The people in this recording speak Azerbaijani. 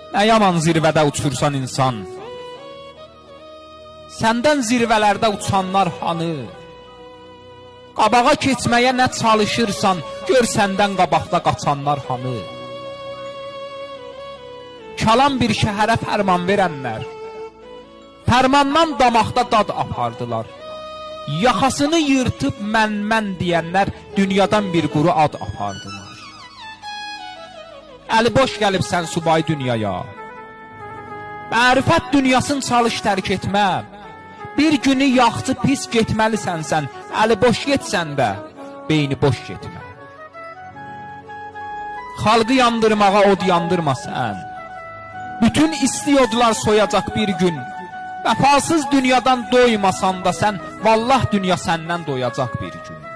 Nə yaman zirvədə uçursan insan, səndən zirvələrdə uçanlar hanı? Qabağa keçməyə nə çalışırsan, gör səndən qabaqda qaçanlar hanı? Kalan bir şəhərə fərman verənlər, fərmandan damaqda dad apardılar. Yaxasını yırtıb mən deyənlər, dünyadan bir quru ad apardılar. Əli boş gəlibsən subay dünyaya, mərifət dünyasını çalış tərk etmə. Bir günü yaxçı pis getməlisən sən, əli boş getsən də, beyni boş getmə. Xalqı yandırmağa od yandırma sən, bütün istiyodlar soyacaq bir gün. Vəfasız dünyadan doymasan da sən, vallah dünya səndən doyacaq bir gün.